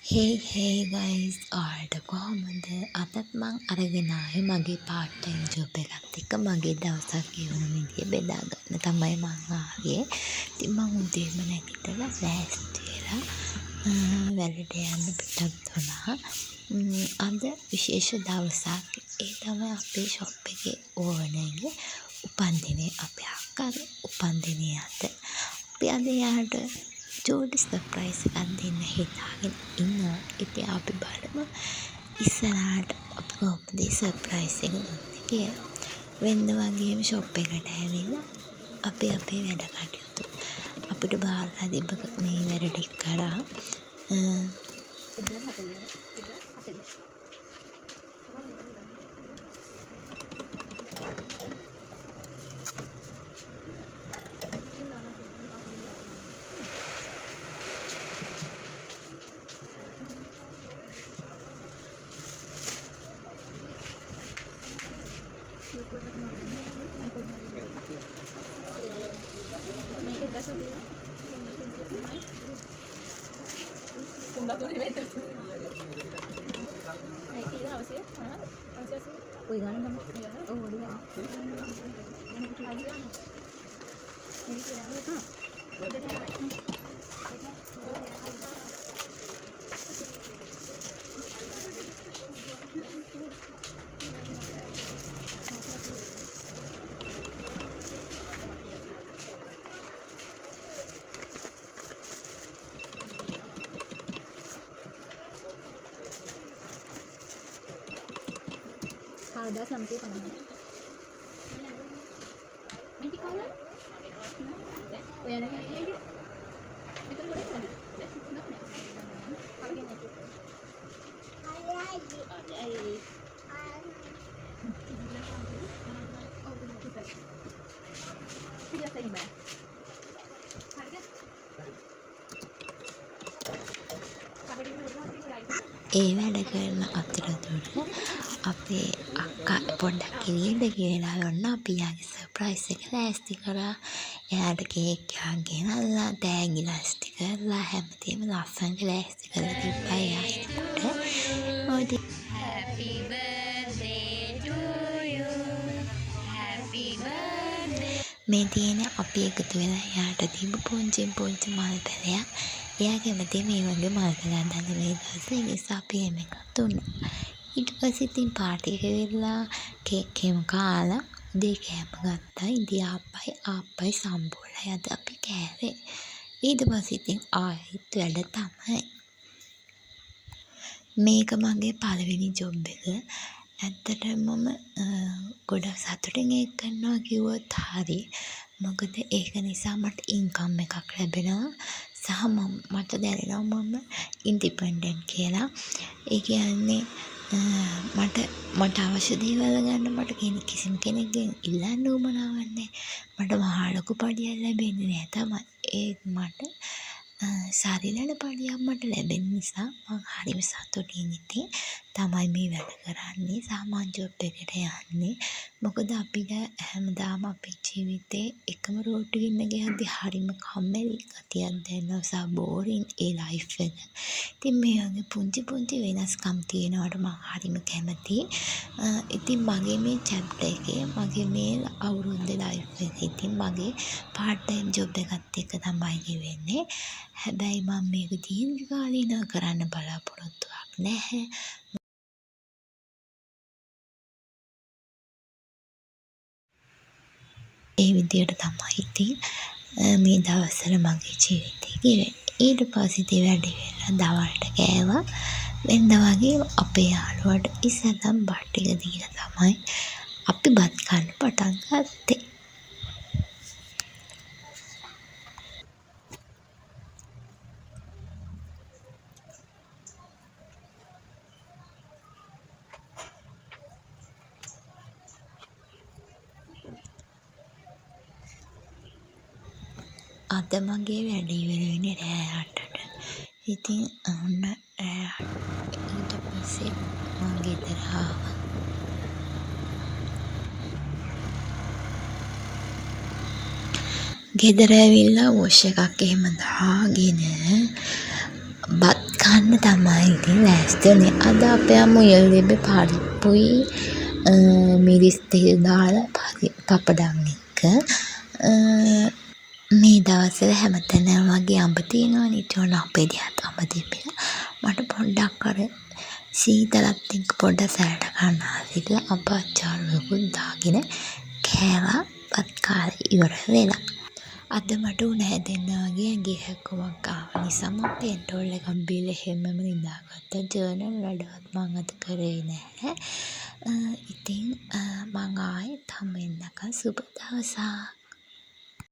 hey guys ඔයාලට කොහොමද අදත් මං අරගෙන ආවේ මගේ part time job එකත් එක්ක මගේ දවසක් ගෙවන විදිය බෙදා ගන්න තමයි මං ආවේ. ඉතින් මං උදේම නැගිටලා ලෑස්ති වෙලා වැඩට යන්න පිටත් වුණා. අද විශේෂ දවසක්. ඒ තමයි අපේ shop එකේ ඕනර්ගේ උපන්දිනේ. අපේ අක්කාගේ උපන්දිනේ අද. අපි අද යාට චූටි සර්ප්‍රයිස් එකක් දෙන්න හිතාගෙන ඉන්නවා. ඉතින් අපි බලමු ඉස්සරහට අපි කොහොමද සර්ප්‍රයිස් එක දෙන්නේ කියලා. වෙනද වගේම ෂොප් එකට ඇවිල්ලා අපි අපේ වැඩ කටයුතු අපිට බාරලා තිබ්බ මේ වැඩ ටික කරා ada sampai mana? Nanti kalau ya nak ini itu boleh lagi. Kalau ini tu. Tidak terima. ඒ වැඩ කරන අතරතුර අපේ අක්කා පොඩ්ඩක් එළියට ගිහලා ඔන්න අපි යාගේ සර්ප්‍රයිස් එක ලෑස්ති කරා. එයාට කේක් එකක් ගෙනල්ලා තෑගි ලෑස්ති කරලා හැමදේම ලස්සනට ලෑස්ති කරලා තිබ්බා එයා එනකොට. Happy birthday to you. Happy birthday. මේ තියෙන අපි එකතු වෙලා එයාට තිබ්බ පුංචි මල් පැලයක්. එයා කැමති මේ වගේ මල් පැලයක් දාන්න මේ දවසේ. ඒ නිසා අපි එහෙම එකක් දුන්නා. ඊට පස්සේ ඉතින් පාටි එක වෙලා කේක් එකම කාලා උදේ කෑම ගත්තා. ඉතින් ආප්පයි සම්බෝලයි අද අපි කෑවේ. ඊට පස්සේ ඉතින් ආයෙත් වැඩ තමයි. මේක මගේ පළවෙනි ජොබ් එක. ඇත්තටම මම ගොඩක් සතුටින් ඒක කරනවා කිව්වොත් හරි. මොකද ඒක නිසා මට ඉන්කම් එකක් ලැබෙනවා. සහ මට දැනෙනවා මම ඉන්ඩිපෙන්ඩන්ට් කියලා. ඒ කියන්නේ මට අවශ්‍ය දේවල් ගන්න මට කිසිම කෙනෙක්ගෙන් ඉල්ලන්න උවමනාවක් නැහැ. මට මහා ලොකු පඩියක් ලැබෙන්නේ නැහැ තමයි. ඒත් මට සරිලන පඩියක් මට ලැබෙන නිසා මම හරිම සතුටින් ඉතින් තමයි මේ වැඩ කරන්නේ. සාමාන්‍ය ජොබ් එකට යන්නේ. මොකද අපිට හැමදාම අපේ ජීවිතේ එකම රෝටි ඉන්න ගියද්දි හරිම කම්මැලි ගතියක් දැනෙනවා. සහ බෝරින් ඒ ලයිෆ් එක. ඉතින් මේ වගේ පුංචි වෙනස්කම් තියෙනවට මම හරිම කැමතියි. ඉතින් මගේ මේ චැප්ටර් එකේ මගේ මේ අවුරුද්ද ලයිෆ් එක ඉතින් මගේ part time job එකත් එක්ක තමයි ගෙවෙන්නේ. හැබැයි මම මේක දීර්ඝකාලීනව කරන්න බලාපොරොත්තුවක් නැහැ. ඒ විදියට තමයි ඉතින් මේ දවස්වල මගේ ජීවිතේ ගෙවෙන්නේ. ඊට පස්සේ ඉතින් වැඩි වෙලා දවල්ට කෑවා. වෙනද වගේ අපේ යාළුවට ඉස්සෙල්ලම බත් ටික දීලා තමයි අපි බත් කන්න පටන් ගත්තේ. අද මගේ වැඩ ඉවර වෙන්නේ රෑ 8ට. ඉතින් ඔන්න ඊට පස්සේ මම ගෙදර ආවා. ගෙදර ඇවිල්ලා වොෂ් එකක් එහෙම දාගෙන බත් කන්න තමයි ඉතින් ලෑස්ති වුණේ. අද අපේ මුයල් ලිබේ පරිප්පුයි මිරිස් තෙල් දාලා පපඩම් එක්ක. මේ දවස්වල හැමතැනම වගේ අඹ තියෙනවනේ. ඉතින් ඔන්න අපේ දිහාත් අඹ තිබිලා මට පොඩ්ඩක් අර සීතලත් එක්ක පොඩ්ඩක් සැරට ගන්න ආසෙලා අඹ අච්චාරුවකුත් දාගෙන කෑවා. පත් කාලා ඉවර වෙලා. අද මට උණ හැදෙන්න වගේ ඇඟේ හැක්කුමක් ආව නිසා මම පෙන්ටෝල් එකක් බීලා එහෙම්මම නිදාගත්තා. ජර්නල් වැඩවත් මං අද කරේ නැහැ. ඉතින් මං ආයෙත් හමු වෙනකන් සුබ දවසක්.